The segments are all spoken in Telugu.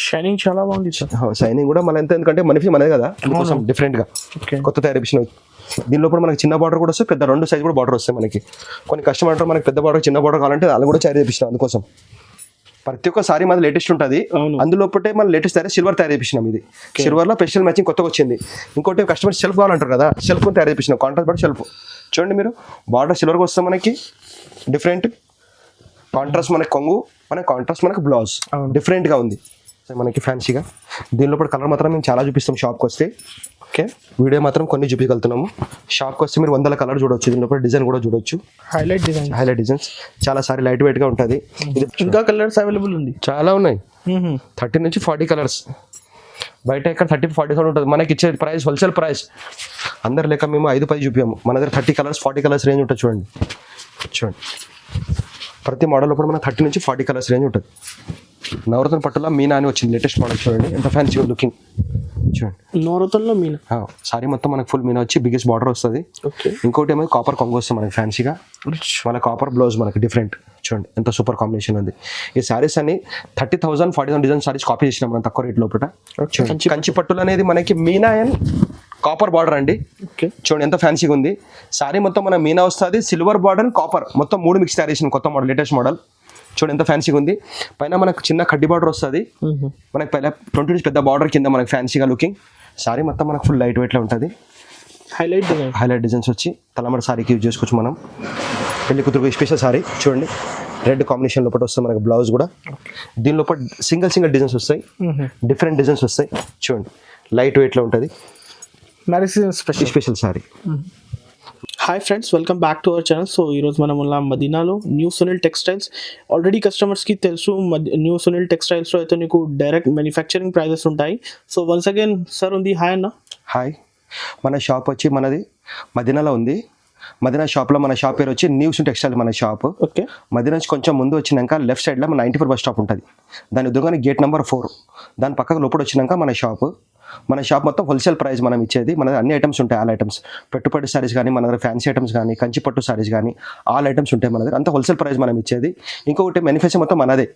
షైనింగ్ చాలా బాగుంది సార్. షైనింగ్ కూడా మన ఎంత, ఎందుకంటే మనకి మనది కదా, అందుకోసం డిఫరెంట్గా కొత్త తయారు చేసిన. దీనిలో కూడా మనకి చిన్న బార్డర్ కూడా వస్తాయి, పెద్ద 2 సైజ్ కూడా బార్డర్ వస్తాయి మనకి. కొన్ని కస్టమర్ అంటారు మనకి పెద్ద బార్డర్ చిన్న బార్డర్ కావాలంటే అలా కూడా తయారు చేపించినాం. అందుకోసం ప్రతి ఒక్క సారీ మాది లేటెస్ట్ ఉంటుంది. అందులోపటే మన లేటెస్ట్ తయారు సిల్వర్ తయారు చేపించినాం. ఇది సిల్వర్లో స్పెషల్ మ్యాచింగ్ కొత్తగా వచ్చింది. ఇంకోటి కస్టమర్ షెల్ఫ్ కావాలంటారు కదా, షెల్ఫ్ తయారు చేపించినాం. కాంట్రాస్ట్ బట్ షెల్ఫ్ చూడండి మీరు, బార్డర్ సిల్వర్గా వస్తాం మనకి. డిఫరెంట్ కాంట్రాస్ట్ మనకి కొంగు, మనకి కాంట్రాస్ట్ మనకి బ్లౌజ్ డిఫరెంట్గా ఉంది మనకి ఫ్యాన్సీగా. దీనిలో కలర్ మాత్రం మేము చాలా చూపిస్తాం షాప్కి వస్తే. ఓకే, వీడియో మాత్రం కొన్ని చూపించగలుగుతున్నాము. షాప్కి వస్తే మీరు 100 కలర్ చూడొచ్చు. దీనిలో డిజైన్ కూడా చూడొచ్చు. హైలైట్ డిజైన్స్ చాలా సారీ లైట్ వెయిట్ గా ఉంటుంది. ఇంకా కలర్స్ అవైలబుల్ ఉంది, చాలా ఉన్నాయి. 30 నుంచి 40 కలర్స్. బయట ఇక్కడ 30-40 ఉంటుంది. మనకి ఇచ్చే ప్రైస్ హోల్సేల్ ప్రైస్. అందరు లేక మేము 5-10 చూపాము. మన దగ్గర 30 కలర్స్ 40 కలర్స్ రేంజ్ ఉంటుంది. చూడండి ప్రతి మోడల్ కూడా మన 30 నుంచి 40 కలర్స్ రేంజ్ ఉంటుంది. నవరత్న పట్టులో మీనా అని వచ్చింది లేటెస్ట్ మోడల్. చూడండి ఎంత ఫ్యాన్సీ లుకింగ్. చూడండి నవరత్నంలో మీనా సారీ మొత్తం మనకి ఫుల్ మీనా వచ్చి బిగ్గెస్ట్ బార్డర్ వస్తుంది. ఇంకోటి ఏమో కాపర్ కొంగు వస్తుంది మనకి ఫ్యాన్సీగా. మన కాపర్ బ్లౌజ్ మనకి డిఫరెంట్. చూడండి ఎంత సూపర్ కాంబినేషన్ ఉంది. ఈ శారీస్ అన్ని 30,000 40,000 డిజైన్ శారీస్ కాపీ చేసినాం మనం తక్కువ రేట్ లోపల. కంచి పట్టులు అనేది మనకి మీనా అండ్ కాపర్ బార్డర్ అండి. చూడండి ఎంత ఫ్యాన్సీగా ఉంది. శారీ మొత్తం మన మీనా వస్తుంది, సిల్వర్ బార్డర్ అండ్ కాపర్ మొత్తం 3 మిక్స్ తయారు చేసిన కొత్త మోడల్ లేటెస్ట్ మోడల్. చూడండి ఎంత ఫ్యాన్సీగా ఉంది. పైన మనకు చిన్న కడ్డీ బార్డర్ వస్తుంది. మనకి పైన 20 నుంచి పెద్ద బార్డర్ కింద మనకి ఫ్యాన్సీగా లుకింగ్. సారీ మొత్తం మనకు ఫుల్ లైట్ వెయిట్లో ఉంటుంది. హైలైట్ డిజైన్స్ వచ్చి తలమడ సారీకి యూజ్ చేసుకోవచ్చు మనం. పెళ్లి కూతురు స్పెషల్ సారీ. చూడండి రెడ్ కాంబినేషన్ లోపల వస్తుంది మనకి బ్లౌజ్ కూడా. దీని లోపల సింగిల్ డిజైన్స్ వస్తాయి, డిఫరెంట్ డిజైన్స్ వస్తాయి. చూడండి లైట్ వెయిట్లో ఉంటుంది. Special sorry. Hi friends, welcome back to our channel. So ఈరోజు మనం ఉన్న మదీనాలో న్యూ సునీల్ టెక్స్టైల్స్. ఆల్రెడీ కస్టమర్స్కి తెలుసు న్యూ సునీల్ టెక్స్టైల్స్లో అయితే నీకు డైరెక్ట్ మ్యానుఫ్యాక్చరింగ్ ప్రైజెస్ ఉంటాయి. సో వన్స్ అగైన్ సార్ ఉంది. హాయ్ అన్న. హాయ్. మన షాప్ వచ్చి మనది మదీనాలో ఉంది. మదీనా షాప్లో మన షాప్ పేరు వచ్చి న్యూ సునీల్ టెక్స్టైల్ మన షాప్. ఓకే, మదీనా నుంచి కొంచెం ముందు వచ్చినాక లెఫ్ట్ సైడ్లో మన 94 బస్ స్టాప్ ఉంటుంది. దాని ఎదురుగానే గేట్ నెంబర్ 4. దాని పక్కకు లోపల వచ్చినాక మన షాప్ మొత్తం హోల్సేల్ ప్రైస్ మనం ఇచ్చేది. మన అన్ని ఐటమ్స్ ఉంటాయి, ఆల్ ఐటమ్స్. పెట్టుబడి సారీస్ కానీ, మన దగ్గర ఫ్యాన్సీ ఐటమ్స్ కానీ, కంచి పట్టు సారీస్ కానీ, ఆల్ ఐటమ్స్ ఉంటాయి మన దగ్గర. అంతా హోల్సేల్ ప్రైస్ మనం ఇచ్చేది. ఇంకొకటి మ్యానుఫ్యాక్చర్ మొత్తం మనదే.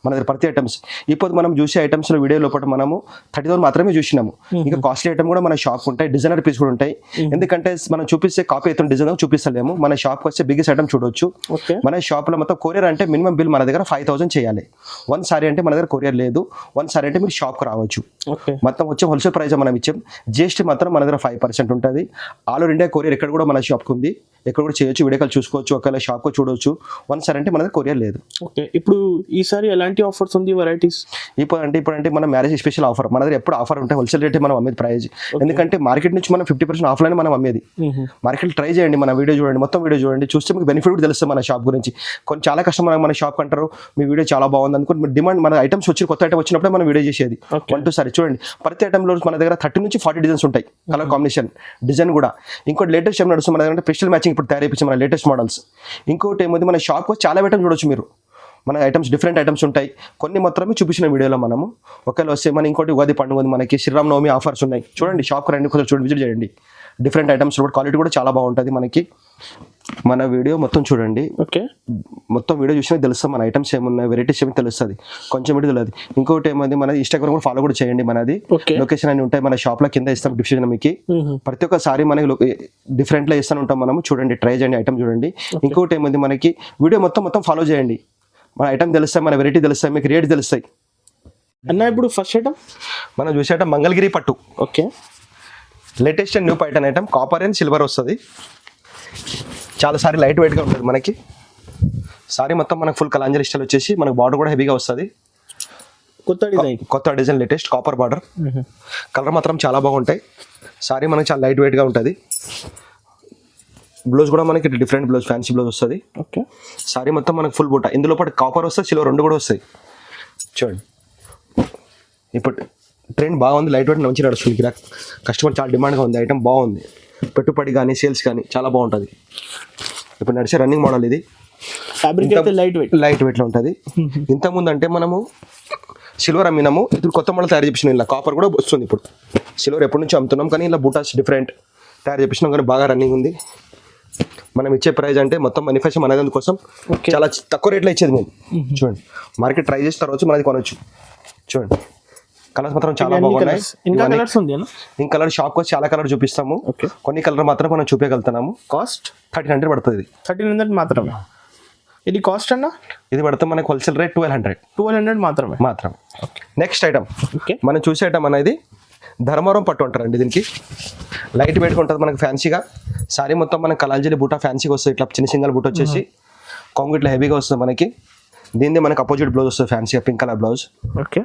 మన దగ్గర ప్రతి ఐటమ్స్ ఇప్పుడు మనం చూసే ఐటమ్స్లో వీడియో లోపల మనము 30,000 మాత్రమే చూసినాము. ఇంకా కాస్ట్లీ ఐటమ్ కూడా మన షాప్ ఉంటాయి, డిజైనర్ పీస్ కూడా ఉంటాయి. ఎందుకంటే మనం చూపిస్తే కాపీ అయితే డిజైన్ చూపిస్తలేము. మన షాప్కి వస్తే బిగ్గెస్ట్ ఐటమ్ చూడొచ్చు. మన షాప్లో మొత్తం కొరియర్ అంటే మినిమం బిల్ మన దగ్గర 5,000 చేయాలి. 1 సారీ అంటే మన దగ్గర కొరియర్ లేదు. 1 సారీ అంటే మీరు షాప్కి రావచ్చు. మొత్తం వచ్చే హోల్సేల్ ప్రైస్ మనం ఇచ్చాం. జిఎస్టీ మాత్రం మన దగ్గర 5% ఉంటుంది. ఆల్ ఓవర్ ఇండియా కొరియర్ ఎక్కడ కూడా మన షాప్కి ఉంది. ఎక్కడ కూడా చేయొచ్చు, వీడియో కాల్ చూసుకోవచ్చు, ఒకవేళ షాప్కి చూడవచ్చు. 1 సారీ అంటే మన దగ్గర కొరియర్ లేదు. ఓకే, ఇప్పుడు ఈసారి ఎలాంటి ఆఫర్స్ ఉంది, వెరైటీస్? ఇప్పుడంటే మన మ్యారేజ్ స్పెషల్ ఆఫర్. మన దగ్గర ఎప్పుడు ఆఫర్ ఉంటాయి. హోల్సేల్ రేట్ మనం అమ్మేది ప్రైస్. ఎందుకంటే మార్కెట్ నుంచి మనం 50% ఆఫ్లైన్ మనం అమ్మేది. మార్కెట్ ట్రై చేయండి, మన వీడియో చూడండి, మొత్తం వీడియో చూడండి. చూస్తే మీకు బెనిఫిట్ కూడా తెలుస్తుంది మన షాప్ గురించి. చాలా కస్టమర్ మన షాప్ అంటారు మీ వీడియో చాలా బాగుంది అనుకుంటే మీరు డిమాండ్. మన ఐటమ్స్ వచ్చి కొత్త ఐటమ్ వచ్చినప్పుడే మనం వీడియో చేసేది. 1-2 సారీ చూడండి. ప్రతి ఐటమ్లో మన దగ్గర 30 నుంచి 40 డిజైన్స్ ఉంటాయి. కలర్ కాంబినేషన్ డిజైన్ కూడా. ఇంకోటి లేటెస్ట్ ఏం నడుస్తుంది మన దగ్గర స్పెషల్ మ్యాచింగ్ ఇప్పుడు తయారు చేయించి మన లేటెస్ట్ మోడల్స్. ఇంకోటి ఏముంది మన షాప్కి చాలా ఐటమ్స్ చూడొచ్చు మీరు. మన ఐటమ్స్ డిఫరెంట్ ఐటమ్స్ ఉంటాయి. కొన్ని మాత్రమే చూపించిన వీడియోలో మనము. ఒకవేళ వస్తే మన ఇంకోటి ఉగాది పండుగ ఉంది, మనకి శ్రీరామనవమి ఆఫర్స్ ఉన్నాయి. చూడండి షాప్కి రండి, కొంచెం చూడండి, విజిట్ చేయండి. డిఫరెంట్ ఐటమ్స్ కూడా క్వాలిటీ కూడా చాలా బాగుంటుంది మనకి. మన వీడియో మొత్తం చూడండి. ఓకే, మొత్తం వీడియో చూసినా తెలుస్తుంది మన ఐటమ్స్ ఏమున్నాయి, వెరైటీస్ ఏమి తెలుస్తుంది. కొంచెం వీడియో తెలియదు. ఇంకోటి ఏమైంది మన ఇన్స్టాగ్రామ్ కూడా ఫాలో కూడా చేయండి. మనది లొకేషన్ అని ఉంటాయి. మన షాప్లో కింద ఇస్తాం డిస్క్రిప్షన్ మీకు. ప్రతి ఒక్కసారి మనకి డిఫరెంట్లో ఇస్తూనే ఉంటాం మనము. చూడండి, ట్రై చేయండి, ఐటమ్ చూడండి. ఇంకోటి ఏమైంది మనకి వీడియో మొత్తం ఫాలో చేయండి. మన ఐటమ్ తెలుస్తాయి, మన వెరైటీ తెలుస్తాయి, మీకు రేట్ తెలుస్తాయి. అన్న ఇప్పుడు ఫస్ట్ ఐటమ్ మనం చూసే ఐటమ్ మంగళగిరి పట్టు. Okay, latest and new pattern item. Copper and silver వస్తుంది. చాలా సారీ లైట్ వెయిట్గా ఉంటుంది మనకి. సారీ మొత్తం మనకు ఫుల్ కలాంజలి స్టైల్ వచ్చేసి మనకు బార్డర్ కూడా హెవీగా వస్తుంది. కొత్త design latest copper border. Colour మాత్రం చాలా బాగుంటాయి. సారీ మనకి చాలా లైట్ వెయిట్గా ఉంటుంది. బ్లౌజ్ కూడా మనకి డిఫరెంట్ బ్లౌజ్, ఫ్యాన్సీ బ్లౌజ్ వస్తుంది. ఓకే, సారీ మొత్తం మనకు ఫుల్ బూట. ఇందులో పాటు కాపర్ వస్తుంది, సిల్వర్ 2 కూడా వస్తాయి. చూడండి ఇప్పుడు ట్రెండ్ బాగుంది, లైట్ వెయిట్ మంచి నడుస్తుంది. కస్టమర్ చాలా డిమాండ్గా ఉంది. ఐటమ్ బాగుంది. పెట్టుబడి కానీ సేల్స్ కానీ చాలా బాగుంటుంది. ఇప్పుడు నడిచే రన్నింగ్ మోడల్ ఇది. ఫ్యాబ్రిక్ లైట్ వెయిట్లో ఉంటుంది. ఇంతకుముందు అంటే మనము సిల్వర్ అమ్మినాము. ఇప్పుడు కొత్త మోడల్ తయారు చేపించినాం. ఇలా కాపర్ కూడా వస్తుంది. ఇప్పుడు సిల్వర్ ఎప్పటి నుంచి అమ్ముతున్నాం, కానీ ఇలా బూటాస్ డిఫరెంట్ తయారు చేపించినాం, కానీ బాగా రన్నింగ్ ఉంది. మనం ఇచ్చే ప్రైస్ అంటే మొత్తం మ్యానుఫ్యాక్చర్ మనది కోసం చాలా తక్కువ రేట్లో ఇచ్చేది మేము. చూడండి మార్కెట్ ట్రై చేసిన తర్వాత మనది కొనవచ్చు. చూడండి కలర్స్ మాత్రం చాలా ఇవన్నీ బాగున్నాయి. colours. ఇంకా కలర్స్ ఉంది అన్న. ఇంకా కలర్ షాప్కి వచ్చి చాలా కలర్ చూపిస్తాము. ఓకే. కొన్ని కలర్ మాత్రం మనం చూపించగలుగుతున్నాము. కాస్ట్ 1300 పడుతుంది. 1300 మాత్రమే. ఇది కాస్ట్ అన్న? ఇది పడితే మనకి హోల్సేల్ రేట్ 1200 మాత్రమే. Next item okay. మనం చూసే ఐటమ్ అనేది ధర్మవరం పట్టు అంటారండి. దీనికి లైట్ వెయిట్గా ఉంటుంది మనకి ఫ్యాన్సీగా. సారీ మొత్తం మనకి కలాంజలి బూటా ఫ్యాన్సీగా వస్తుంది. ఇట్లా చిన్న సింగల్ బూట వచ్చేసి కొంగు ఇట్లా హెవీగా వస్తుంది మనకి. దీనిది మనకి అపోజిట్ బ్లౌజ్ వస్తుంది ఫ్యాన్సీగా, pink colour blouse. Okay.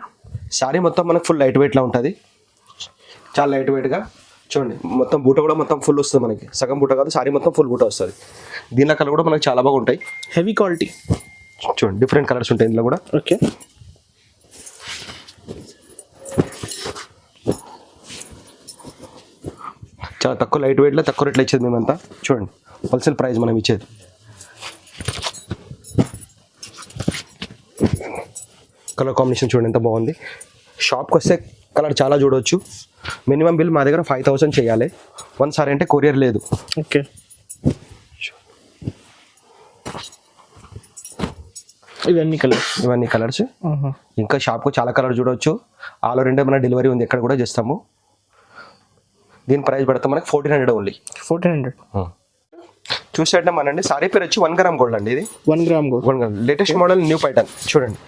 Sari మొత్తం మనకు ఫుల్ లైట్ వెయిట్లో ఉంటుంది. చాలా లైట్ వెయిట్గా చూడండి. మొత్తం బూట కూడా మొత్తం ఫుల్ వస్తుంది మనకి. సగం బూట కాదు, సారీ మొత్తం ఫుల్ బూట వస్తుంది. దీనిలో కలర్ కూడా మనకి చాలా బాగుంటాయి. హెవీ క్వాలిటీ చూడండి, డిఫరెంట్ కలర్స్ ఉంటాయి ఇందులో కూడా. ఓకే. చాలా తక్కువ లైట్ వెయిట్లో తక్కువ రేట్లో ఇచ్చేది మేమంతా. చూడండి, హోల్సేల్ ప్రైస్ మనం ఇచ్చేది. కలర్ కాంబినేషన్ చూడండి ఎంత బాగుంది. షాప్కి వస్తే కలర్ చాలా చూడవచ్చు. మినిమం బిల్ మా దగ్గర 5000 చేయాలి. సారీ అంటే కొరియర్ లేదు. ఓకే. ఇవన్నీ కలర్స్. ఇంకా షాప్కు చాలా కలర్ చూడవచ్చు. ఆల్ ఓవర్ ఇండియా మన డెలివరీ ఉంది, ఎక్కడ కూడా చేస్తాము. దీని ప్రైస్ పడితే మనకి 1400 ఓన్లీ. 1400 చూసేటం అనండి. సారీ పేరు వచ్చి 1 గ్రామ్ గోల్డ్ అండి. ఇది 1 gram gold. 1 gram latest model new pattern. చూడండి,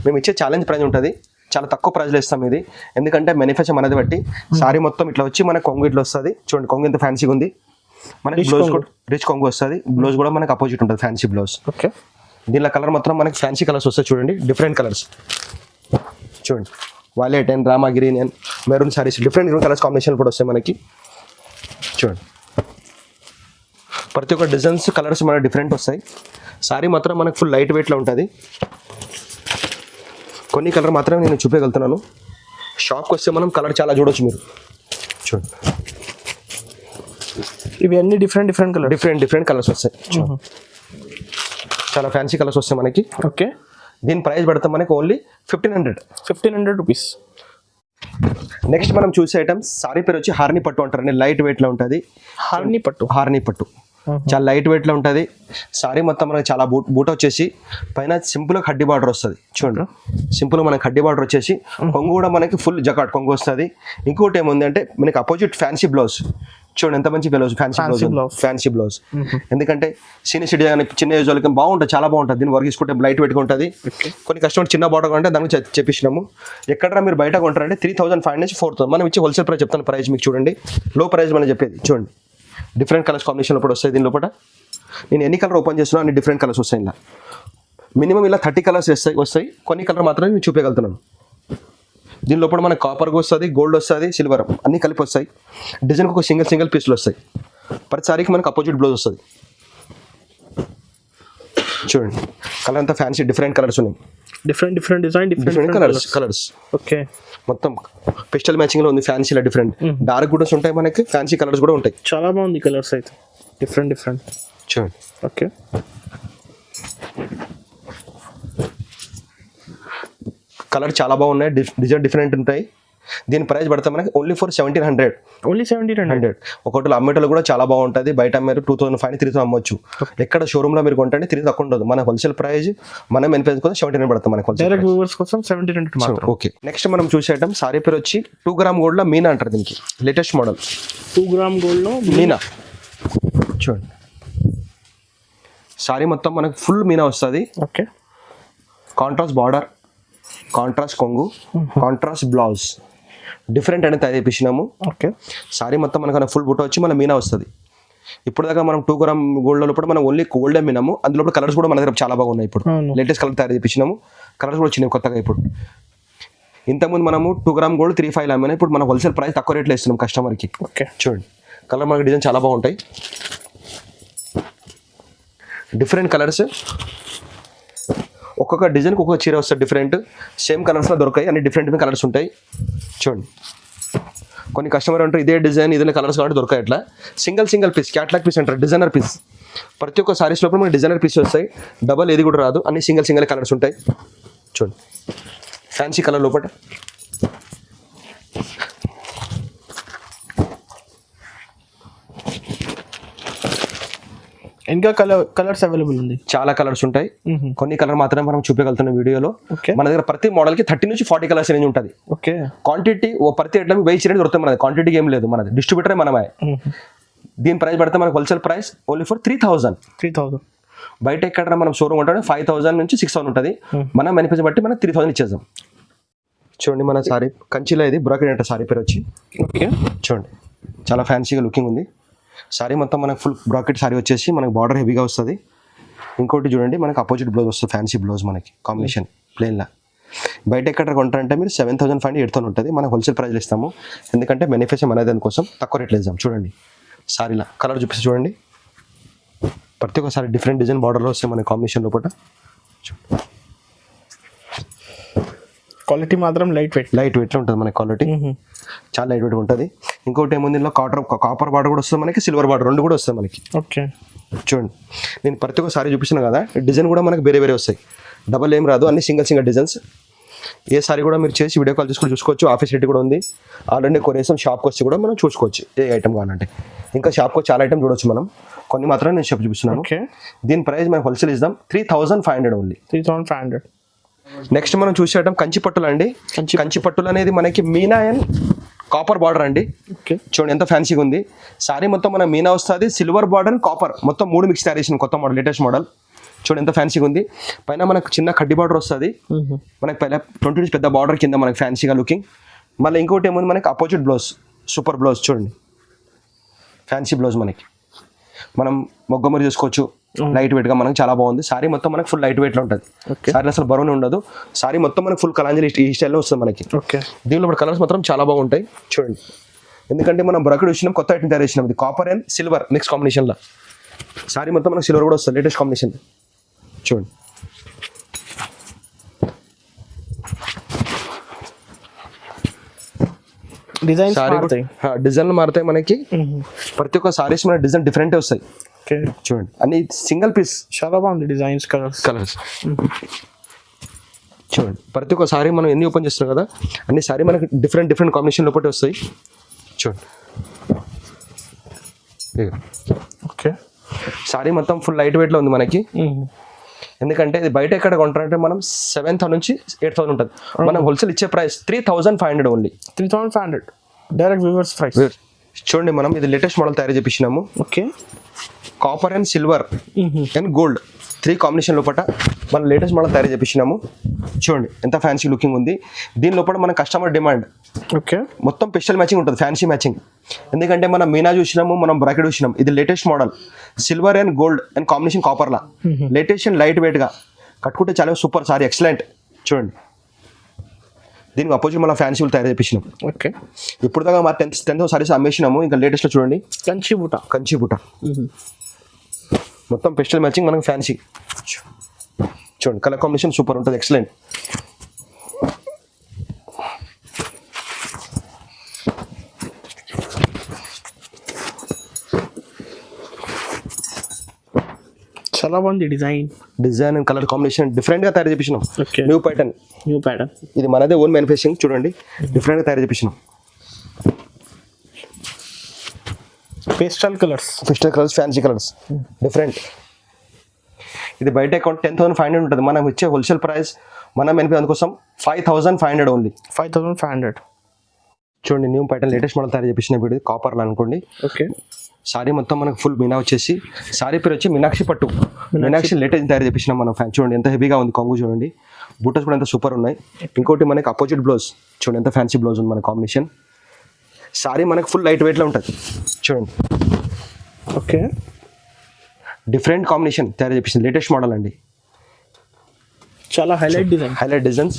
మేము ఇచ్చే ఛాలెంజ్ ప్రైస్ ఉంటుంది. చాలా తక్కువ ప్రైస్లో ఇస్తాం ఇది. ఎందుకంటే మ్యానుఫ్యాక్చర్ మనది బట్టి సారీ మొత్తం ఇట్లా వచ్చి మనకి కొంగు ఇట్లా వస్తుంది. చూడండి, కొంగు ఎంత ఫ్యాన్సీగా ఉంది మనకి. బ్లౌజ్ కూడా రిచ్ కొంగు వస్తుంది. బ్లౌజ్ కూడా మనకి అపోజిట్ ఉంటుంది, ఫ్యాన్సీ బ్లౌజ్. ఓకే. దీనిలో కలర్ మాత్రం మనకి ఫ్యాన్సీ కలర్స్ వస్తాయి. చూడండి, డిఫరెంట్ కలర్స్ చూడండి. Wallet and Rama green and maroon saris different colours combination కూడా వస్తాయి మనకి. చూడండి, ప్రతి ఒక్క డిజైన్స్ కలర్స్ మనకి డిఫరెంట్ వస్తాయి. సారీ మాత్రం మనకు ఫుల్ లైట్ వెయిట్లో ఉంటుంది. కొన్ని కలర్ మాత్రమే నేను చూపించగలుగుతున్నాను. షాప్కి వస్తే మనం కలర్ చాలా చూడవచ్చు మీరు. చూడండి, ఇవి అన్ని డిఫరెంట్ కలర్, డిఫరెంట్ కలర్స్ వస్తాయి. చాలా ఫ్యాన్సీ కలర్స్ వస్తాయి మనకి. ఓకే. దీని ప్రైస్ పడితే మనకి ఓన్లీ 1500 రూపీస్. నెక్స్ట్ మనం చూసే ఐటమ్స్ సారీ పేరు వచ్చి హార్నీ పట్టు అంటారండి. లైట్ వెయిట్లో ఉంటుంది. హార్నీ పట్టు చాలా లైట్ వెయిట్లో ఉంటుంది. సారీ మొత్తం మనకి చాలా బూట వచ్చేసి పైన సింపుల్గా హడ్డీ బార్డర్ వస్తుంది. చూడండి, సింపుల్గా మనకి హడ్డీ బార్డర్ వచ్చేసి కొంగు కూడా మనకి ఫుల్ జకాట్ కొంగు వస్తుంది. ఇంకోటి ఏముంది అంటే మనకి అపోజిట్ ఫ్యాన్సీ బ్లౌజ్. చూడండి ఎంత మంచి బ్లౌజ్, ఫ్యాన్సీ బ్లౌజ్. ఎందుకంటే సీనియర్ సిటీ చిన్న ఏజ్ వాళ్ళకి బాగుంటుంది, చాలా బాగుంటుంది. దీన్ని వర్క్ తీసుకుంటే లైట్ వెయిట్గా ఉంటుంది. కొన్ని కస్టమర్ చిన్న బార్డర్ అంటే దానికి చెప్పినాము. ఎక్కడ మీరు బయట కొంటారంటే 3500 నుంచి 4000. మనం ఇచ్చి హోల్సేల్ ప్రైస్ చెప్తాను. ప్రైస్ మీకు చూడండి, లో ప్రైస్ మనం చెప్పేది. చూడండి, డిఫరెంట్ కలర్స్ కాంబినేషన్ లోపల వస్తాయి. దీని లోపల నేను ఎన్ని కలర్ ఓపెన్ చేస్తున్నా అన్ని డిఫరెంట్ కలర్స్ వస్తాయి. ఇలా మినిమం ఇలా 30 కలర్స్ వస్తాయి. కొన్ని కలర్ మాత్రమే నేను చూపించగలుగుతున్నాను. దీని లోపల మనకి కాపర్ వస్తుంది, గోల్డ్ వస్తుంది, సిల్వర్ అన్నీ కలిపి వస్తాయి. డిజైన్కి ఒక సింగిల్ పీస్లు వస్తాయి. ప్రతిసారికి మనకి అపోజిట్ బ్లౌజ్ వస్తుంది. చూడండి, కలర్ అంతా ఫ్యాన్సీ డిఫరెంట్ కలర్స్ ఉన్నాయి. Different design, different colours. Okay. మొత్తం పిస్టల్ మ్యాచింగ్ లో ఉంది. ఫ్యాన్సీలో డిఫరెంట్ డార్క్ కూడా ఉంటాయి మనకి, ఫ్యాన్సీ కలర్స్ కూడా ఉంటాయి. చాలా బాగుంది కలర్స్ అయితే, డిఫరెంట్ చూడండి. ఓకే. కలర్ చాలా బాగున్నాయి, డిజైన్ డిఫరెంట్ ఉంటాయి. దీని ప్రైస్ పడితే మనకి ఓన్లీ ఫర్ 1700. ఓన్లీ 1700. ఒకటి అమ్మేటలు కూడా చాలా బాగుంటుంది. బయట అమ్మారు 2500 3000 అమ్మొచ్చు. ఎక్కడ షోరూమ్ లో మీరు కొంటే 3000 తక్కువ ఉండదు. మన హోల్సేల్ ప్రైస్ మనం ఎన్పేజ్ కోసం 1700 పడుతుంది మనకి. డైరెక్ట్ వ్యూవర్స్ కోసం 1700. ఓకే. నెక్స్ట్ మనం చూసేయటం సారీ పేరు వచ్చి 2 గ్రామ్ గోల్డ్ లో మీనా అంటారు. దీనికి లేటెస్ట్ మోడల్ 2 గ్రామ్ గోల్డ్ లో మీనా. చూడండి, సారీ మొత్తం మనకి ఫుల్ మీనా వస్తుంది. ఓకే. కాంట్రాస్ట్ బార్డర్, కాంట్రాస్ట్ కొంగు, కాంట్రాస్ట్ బ్లౌజ్ డిఫరెంట్ అనేది తయారు చేపించినాము. ఓకే. సారీ మొత్తం మనకు ఫుల్ బుట్ట వచ్చి మన మీనా వస్తుంది. ఇప్పుడు దాకా మనం 2 గ్రామ్ గోల్డ్లో కూడా మనం ఓన్లీ గోల్డే మీనాము. అందులో కలర్స్ కూడా మన దగ్గర చాలా బాగున్నాయి. ఇప్పుడు లేటెస్ట్ కలర్ తయారు చేపించినాము. కలర్స్ కూడా వచ్చినాయి కొత్తగా. ఇప్పుడు ఇంతకుముందు మనము 2 గ్రామ్ గోల్డ్ 3500 అమ్మినా. ఇప్పుడు మన హోల్సేల్ ప్రైస్ తక్కువ రేట్లో ఇస్తున్నాం కస్టమర్కి. ఓకే. చూడండి, కలర్ మనకి డిజైన్ చాలా బాగుంటాయి. డిఫరెంట్ కలర్స్, ఒక్కొక్క డిజైన్కి ఒక్కొక్క చీర వస్తుంది డిఫరెంట్. సేమ్ కలర్స్లో దొరకాయి, అన్ని డిఫరెంట్ కలర్స్ ఉంటాయి. చూడండి, కొన్ని కస్టమర్ అంటారు ఇదే డిజైన్ ఇదే కలర్స్ కాబట్టి దొరకాయి. అట్లా సింగిల్ పీస్, క్యాట్లాగ్ పీస్ అంటారు, డిజైనర్ పీస్. ప్రతి ఒక్క సారీస్ లోపల మనకి డిజైనర్ పీస్ వస్తాయి. డబల్ ఏది కూడా రాదు, అన్ని సింగిల్ కలర్స్ ఉంటాయి. చూడండి, ఫ్యాన్సీ కలర్ లోపల ఇంకా కలర్స్ అవైలబుల్ ఉంది. చాలా కలర్స్ ఉంటాయి. కొన్ని కలర్ మాత్రమే మనం చూపించగలుగుతున్న వీడియోలో. ఓకే. మన దగ్గర ప్రతి మోడల్ కి 30 నుంచి 40 కలర్స్ రేంజ్ ఉంటుంది. ఓకే. క్వాంటిటీ ప్రతి ఐటమ్ 1000 చీరలు దొరుకుతాయి మనది. క్వాంటిటీ ఏం లేదు, మనది డిస్ట్రిబ్యూటరే మనమే. దీని ప్రైస్ పడితే మనకు హోల్సేల్ ప్రైస్ ఓన్లీ ఫర్ 3000. బయట ఎక్కడ మనం షోరూమ్ ఉంటుంది 5000 నుంచి 6000 ఉంటుంది. మన మ్యానుఫ్యాక్చర్ బట్టి మనం 3000 ఇచ్చేద్దాం. చూడండి మన సారీ కంచిలో, ఇది బ్రోకెట్ అంటే సారీ పేరు వచ్చి. ఓకే. చూడండి చాలా ఫ్యాన్సీగా లుకింగ్ ఉంది. సారీ మొత్తం మనకు ఫుల్ బ్రాకెట్ సారీ వచ్చేసి మనకు బార్డర్ హెవీగా వస్తుంది. ఇంకోటి చూడండి మనకు అపోజిట్ బ్లౌజ్ వస్తుంది, ఫ్యాన్సీ బ్లౌజ్ మనకి కాంబినేషన్ ప్లెయిన్లా. బయట ఎక్కడ కొంటారంటే మీరు 7500 8,000 ఉంటుంది. మనం హోల్సేల్ ప్రైస్లో ఇస్తాము, ఎందుకంటే మ్యానుఫ్యాక్చర్ మన దానికోసం తక్కువ రేట్లో ఇస్తాం. చూడండి సారీలా కలర్ చూపిస్తే చూడండి, ప్రతి ఒక్కసారి డిఫరెంట్ డిజైన్ బార్డర్లో వస్తాయి మన కాంబినేషన్ లోపల. క్వాలిటీ మాత్రం లైట్ వెయిట్లో ఉంటుంది మన క్వాలిటీ, చాలా లైట్ వెయిట్ ఉంటుంది. ఇంకోటి ఏముంది ఇందులో కాపర్ బార్డర్ కూడా వస్తుంది మనకి, సిల్వర్ బార్డర్ రెండు కూడా వస్తుంది మనకి. ఓకే. చూడండి నేను ప్రతి ఒక్క సారీ చూపిస్తున్నాను కదా, డిజైన్ కూడా మనకు వేరే వస్తాయి, డబల్ ఏం రాదు, అన్ని సింగిల్ డిజైన్స్. ఏ సారీ కూడా మీరు చేసి వీడియో కాల్ చేసుకుని చూసుకోవచ్చు. ఆఫీస్ రేట్ కూడా ఉంది ఆల్రెడీ. కొనేసాం షాప్కి వచ్చి కూడా మనం చూసుకోవచ్చు ఏ ఐటమ్ కావాలంటే. ఇంకా షాప్కి వచ్చి చాలా ఐటమ్ చూడవచ్చు మనం, కొన్ని మాత్రం నేను షాప్ చూపిస్తున్నాను. దీని ప్రైస్ మనం హోల్సేల్ ఇద్దాం 3500 ఓన్లీ. 3500. నెక్స్ట్ మనం చూసే ఐటమ్ కంచి పట్టులు అండి. కంచి పట్టులు అనేది మనకి మీనా అండ్ కాపర్ బార్డర్ అండి. చూడండి ఎంత ఫ్యాన్సీగా ఉంది. సారీ మొత్తం మన మీనా వస్తుంది, సిల్వర్ బార్డర్ అండ్ కాపర్ మొత్తం 3 మిక్స్ తయారు చేసిన కొత్త మోడల్, లేటెస్ట్ మోడల్. చూడండి ఎంత ఫ్యాన్సీగా ఉంది. పైన మనకు చిన్న కడ్డీ బార్డర్ వస్తుంది, మనకి పైన 20 నుంచి పెద్ద బార్డర్ కింద మనకి ఫ్యాన్సీగా లుకింగ్. మళ్ళీ ఇంకోటి ఏముంది మనకి అపోజిట్ బ్లౌజ్, సూపర్ బ్లౌజ్. చూడండి ఫ్యాన్సీ బ్లౌజ్ మనకి మనం మొగ్గమరి చూసుకోవచ్చు, లైట్ వెయిట్ గా మనకి చాలా బాగుంది. సారీ మొత్తం మనకి ఫుల్ లైట్ వెయిట్ లో ఉంటుంది. సారీ అసలు బరువునే ఉండదు. సారీ మొత్తం మనకి ఫుల్ కలాంజలి ఈ స్టైల్లో వస్తుంది మనకి. దీనిలో కలర్స్ మాత్రం చాలా బాగుంటాయి. చూడండి ఎందుకంటే మనం బ్రకెట్ వచ్చినాం, కొత్త ఐటమ్ తయారు చేసినాం. ఇది copper and silver mix combination లో సారీ మొత్తం మనకి సిల్వర్ కూడా వస్తుంది, లేటెస్ట్ కాంబినేషన్. చూడండి డిజైన్లు మారుతాయి మనకి. ప్రతి ఒక్క సారీస్ మన డిజైన్ డిఫరెంట్ వస్తాయి. చూడండి అన్ని సింగిల్ పీస్, చాలా బాగుంది డిజైన్స్, కలర్స్. చూడండి ప్రతి ఒక్క సారీ మనం ఎన్ని ఓపెన్ చేస్తున్నాం కదా, అన్ని సారీ మనకి డిఫరెంట్ కాంబినేషన్ లోపల వస్తాయి. చూడండి ఓకే. సారీ మొత్తం ఫుల్ లైట్ వెయిట్ లో ఉంది మనకి. ఎందుకంటే ఇది బయట ఎక్కడ కొంటారంటే మనం 7,000 నుంచి 8,000 ఉంటుంది. మనం హోల్సేల్ ఇచ్చే price 3,500 only. 3,500 direct viewers price. చూడండి మనం ఇది లేటెస్ట్ మోడల్ తయారు చేపించినాము. Okay. Copper and silver and gold 3 combination లోపల మనం లేటెస్ట్ మోడల్ తయారు చేపించినాము. చూడండి ఎంత ఫ్యాన్సీ లుకింగ్ ఉంది. దీని లోపల మన కస్టమర్ డిమాండ్. ఓకే. మొత్తం స్పెషల్ మ్యాచింగ్ ఉంటుంది, ఫ్యాన్సీ మ్యాచింగ్. ఎందుకంటే మనం మీనా చూసినాము, మనం బ్రాకెట్ చూసినాం. ఇది latest model, silver and gold and combination copper law, latest and light weight గా కట్టుకుంటే చాలా సూపర్ సారీ, ఎక్సలెంట్. చూడండి దీనికి అపోజిట్ మనం ఫ్యాన్సీ తయారు చేపించినాం. ఓకే. ఇప్పుడు దాకా మా 10,000 సారీస్ అమ్మేసినాము. ఇంకా లేటెస్ట్ లో చూడండి కంచి బుట్ట మొత్తం పెస్టల్ మ్యాచింగ్ మనకి ఫ్యాన్సీ. చూడండి కలర్ కాంబినేషన్ సూపర్ ఉంటుంది, ఎక్సలెంట్. చాలా బాగుంది design and colour combination different గా తయారు చేపించినాం. న్యూ ప్యాటర్న్ ఇది మనదే ఓన్ మ్యానుఫ్యాక్చరింగ్. చూడండి డిఫరెంట్ గా తయారు చేపించినాం. Pastel colours fancy colours different. ఇది బయట అకౌంట్ 10,500 ఉంటుంది. మనం ఇచ్చే హోల్సేల్ ప్రైస్ మన మ్యానుఫ్యాక్చర్ అందుకోసం 5,500 ఓన్లీ. 5,500. చూడండి న్యూ ప్యాటర్న్ లేటెస్ట్ మోడల్ తయారు చేపించిన వీడియో కాపర్లో అనుకోండి. ఓకే. సారీ మొత్తం మనకు ఫుల్ మీనా వచ్చేసి, సారీ పేరు వచ్చి మీనాక్షి పట్టు. మీనాక్షి లేటెస్ట్ తయారు చేపించినాం మనం. చూడండి ఎంత హెవీగా ఉంది కొంగు. చూడండి బూటస్ కూడా ఎంత సూపర్ ఉన్నాయి. ఇంకోటి మనకి అపోజిట్ బ్లౌజ్. చూడండి ఎంత ఫ్యాన్సీ బ్లౌజ్ ఉంది మన కాంబినేషన్. సారీ మనకు ఫుల్ లైట్ వెయిట్లో ఉంటుంది. చూడండి ఓకే. డిఫరెంట్ కాంబినేషన్ తయారు చేపించింది, లేటెస్ట్ మోడల్ అండి. చాలా హైలైట్ డిజైన్స్.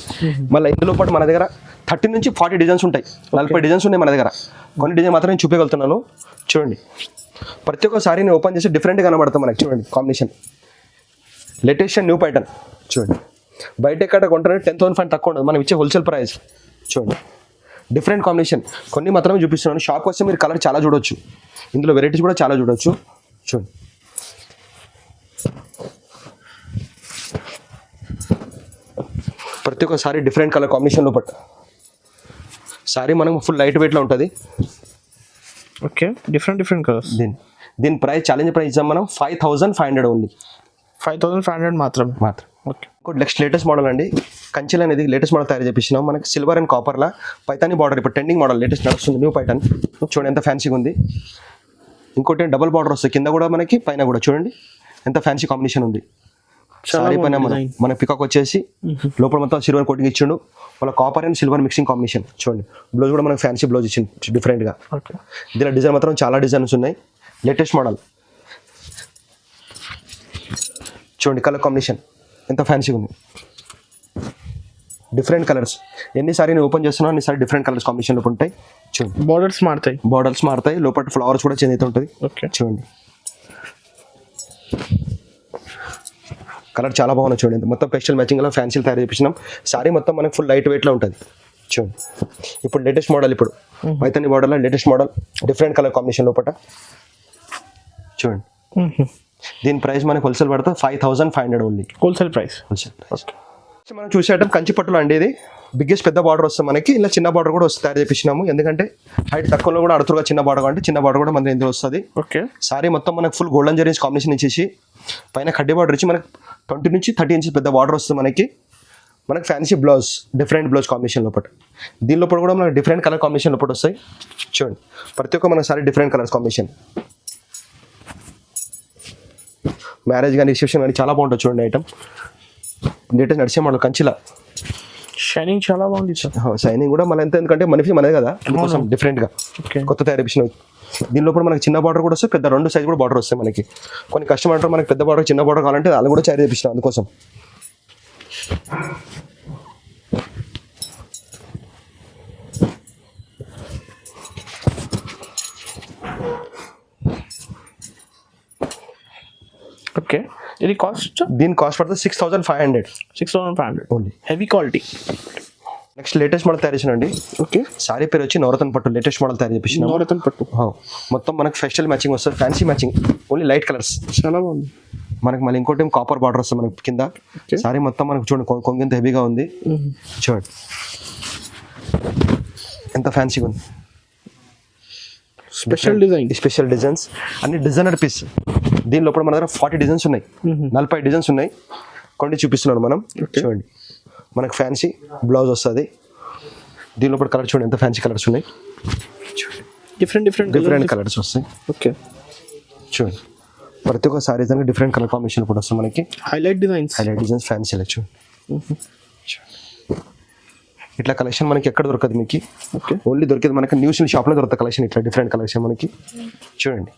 మళ్ళీ ఇందులో పాటు మన దగ్గర 30 నుంచి 40 డిజైన్స్ ఉంటాయి, 40 డిజైన్స్ ఉన్నాయి మన దగ్గర. కొన్ని డిజైన్ మాత్రం నేను చూపించగలుగుతున్నాను. చూడండి ప్రతి ఒక్క సారీని ఓపెన్ చేసి డిఫరెంట్గా కనబడతాం మనకి. చూడండి combination latest and new pattern. చూడండి బయట ఎక్కడ కొంటారంటే 10,000 తక్కువ ఉండదు, మనం ఇచ్చే హోల్సేల్ ప్రైస్. చూడండి డిఫరెంట్ కాంబినేషన్ కొన్ని మాత్రమే చూపిస్తున్నాను. షాప్కి వస్తే మీరు కలర్ చాలా చూడవచ్చు, ఇందులో వెరైటీస్ కూడా చాలా చూడవచ్చు. చూడండి ప్రతి ఒక్క సారీ డిఫరెంట్ కలర్ కాంబినేషన్లో పట్టు. సారీ మనకు ఫుల్ లైట్ వెయిట్లో ఉంటుంది. ఓకే. Different colours. దీని ప్రైస్ ఛాలెంజ్ ప్రైస్ ఇచ్చాం మనం 5500 ఓన్లీ. 5500 మాత్రమే. ఓకే. ఇంకోటి నెక్స్ట్ లేటెస్ట్ మోడల్ అండి, కంచెలు అనేది లేటెస్ట్ మోడల్ తయారు చేపించినాం. మనకి సిల్వర్ అండ్ కాపర్లా పైతాని బార్డర్ ఇప్పుడు ట్రెండింగ్ మోడల్ లేటెస్ట్ నడుస్తుంది, న్యూ పైతాన్. చూడండి ఎంత ఫ్యాన్సీగా ఉంది. ఇంకోటి డబుల్ బార్డర్ వస్తుంది కింద కూడా మనకి పైన కూడా, చూడండి ఎంత ఫ్యాన్సీ కాంబినేషన్ ఉంది. సారీ పైన మన పికాక్ వచ్చేసి లోపల మొత్తం సిల్వర్ కోటింగ్ ఇచ్చిండు, వాళ్ళ copper and silver mixing combination. చూడండి బ్లౌజ్ కూడా మనకి ఫ్యాన్సీ బ్లౌజ్ ఇచ్చింది డిఫరెంట్గా. దీనిలో డిజైన్ మాత్రం చాలా డిజైన్స్ ఉన్నాయి, లేటెస్ట్ మోడల్. చూడండి కలర్ కాంబినేషన్ ఎంత ఫ్యాన్సీగా ఉంది, డిఫరెంట్ కలర్స్. ఎన్నిసారి నేను ఓపెన్ చేస్తున్నా అన్నిసారి డిఫరెంట్ కలర్స్ కాంబినేషన్ లోపల ఉంటాయి. చూడండి బార్డర్స్ మారుతాయి, లోపల ఫ్లవర్స్ కూడా చేంజ్ అవుతూ ఉంటుంది. చూడండి కలర్ చాలా బాగుంది. చూడండి మొత్తం పెస్టల్ మ్యాచింగ్లో ఫ్యాన్సీలు తయారు చేపించినాం. సారీ మొత్తం మనకి ఫుల్ లైట్ వెయిట్లో ఉంటుంది. చూడండి ఇప్పుడు లేటెస్ట్ మోడల్, ఇప్పుడు పైతాని బార్డర్లో latest model, different colour combination లోపల. చూడండి దీని ప్రైస్ మనకి హోల్సేల్ పడుతుంది 5500 ఓన్లీ, హోల్సేల్ ప్రైస్. మనం చూసే ఐటమ్ కంచి పట్టులో అండి. ఇది బిగ్గెస్ట్ పెద్ద బార్డర్ వస్తుంది మనకి, ఇలా చిన్న బార్డర్ కూడా వస్తుంది తయారు చేపించినాము. ఎందుకంటే హైట్ తక్కువలో కూడా అడుతుగా చిన్న బార్డర్ అంటే చిన్న బార్డర్ కూడా మన ఇందులో వస్తుంది. ఓకే. సారీ మొత్తం మనకి ఫుల్ గోల్డెన్ జరీస్ కాంబినేషన్ ఇచ్చేసి పైన కడ్డీ బార్డర్ ఇచ్చి మనకి 20 నుంచి 30 ఇంచెస్ పెద్ద బార్డర్ వస్తుంది మనకి. మనకి fancy blouse, different blouse combination లోపల. దీని లోపల కూడా మనకి డిఫరెంట్ కలర్ కాంబినేషన్ లోపల వస్తాయి. చూడండి ప్రతి ఒక్క మనకి sorry different colours combination. Marriage కానీ రిసెప్షన్ కానీ చాలా బాగుంటుంది. చూడండి ఐటమ్ లేటెస్ట్ నడిచే మోడల్ కంచిలా, షైనింగ్ చాలా బాగుంది. షైనింగ్ కూడా మన ఎంత, ఎందుకంటే మనదే కదా, అందుకోసం డిఫరెంట్గా కొత్త తయారు చేసినవి. దీనిలో కూడా మనకి చిన్న బార్డర్ కూడా వస్తాయి, పెద్ద 2 సైజ్ కూడా బార్డర్ వస్తాయి మనకి. కొన్ని కస్టమర్ అంటారు మనకి పెద్ద బార్డర్ చిన్న బార్డర్ కావాలంటే అది కూడా తయారు చేపించినాం అందుకోసం. ఓకే. ఇది కాస్ట్, దీని కాస్ట్ పడుతుంది 6500 only. Heavy quality. Next latest model తయారు చేసినండి. ఓకే. సారీ పేరు వచ్చి నవరత్న పట్టు, లేటెస్ట్ మోడల్ తయారు చేపించినాం. నవరత్న పట్టు మొత్తం మనకి ఫెస్టల్ మ్యాచింగ్ వస్తుంది, fancy matching, only light colours. చాలా బాగుంది. మనకి మళ్ళీ ఇంకోటి కాపర్ బార్డర్ వస్తుంది మనకి కింద. సారీ మొత్తం మనకి చూడండి కొంగెంత హెవీగా ఉంది. చూడండి ఎంత ఫ్యాన్సీగా ఉంది. స్పెషల్ డిజైన్స్ అన్ని డిజైనర్ పీస్. దీని లోపల మన దగ్గర 40 డిజైన్స్ ఉన్నాయి, 40 డిజైన్స్ ఉన్నాయి. కొన్ని చూపిస్తున్నాను మనం. చూడండి మనకు ఫ్యాన్సీ బ్లౌజ్ వస్తుంది. దీని లోపల కలర్ చూడండి ఎంత ఫ్యాన్సీ కలర్స్ ఉన్నాయి. డిఫరెంట్ కలర్స్ వస్తాయి. ఓకే. చూడండి ప్రతి ఒక్క సారీ డిఫరెంట్ కలర్ కాంబినేషన్ కూడా వస్తుంది మనకి. హైలైట్ డిజైన్స్ ఫ్యాన్సీ చూడండి. ఇట్లా కలెక్షన్ మనకి ఎక్కడ దొరకదు మీకు. ఓన్లీ దొరికేది మనకి న్యూస్ షాప్లో దొరుకుతుంది కలెక్షన్, ఇట్లా డిఫరెంట్ కలెక్షన్ మనకి. చూడండి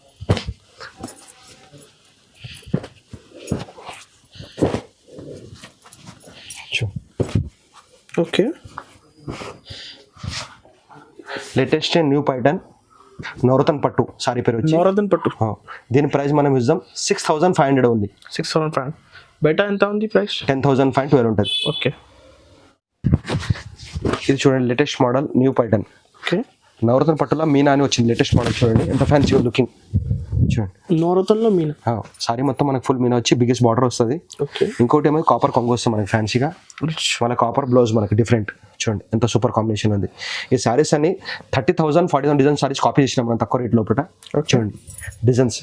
ఓకే. లేటెస్ట్ న్యూ పైటర్న్ నవరత్న పట్టు, సారీ పేరు వచ్చి నవరత్న పట్టు. దీని ప్రైస్ మనం ఇద్దాం 6500 ఓన్లీ. 6500. బయట ఎంత ఉంది ప్రైస్? 10,512 ఉంటుంది. ఓకే. ఇది చూడండి లేటెస్ట్ మోడల్ న్యూ పైటర్న్. ఓకే. నవరత్న పట్టులో మీనా అని వచ్చింది లేటెస్ట్ మోడల్. చూడండి ఎంత ఫ్యాన్సీ లుకింగ్. చూడండి నవరత్నలో మీనా. సారీ మొత్తం మనకి ఫుల్ మీనా వచ్చి బిగ్గెస్ట్ బార్డర్ వస్తుంది. ఇంకోటి ఏమో కాపర్ కొంగు వస్తుంది మనకి ఫ్యాన్సీగా. మన కాపర్ బ్లౌజ్ మనకి డిఫరెంట్. చూడండి ఎంత సూపర్ కాంబినేషన్ ఉంది. ఈ సారీస్ అన్ని 30,000 40,000 డిజైన్ సారీస్ కాపీ చేసినాం మనం తక్కువ రేట్ లోపల. చూడండి డిజైన్స్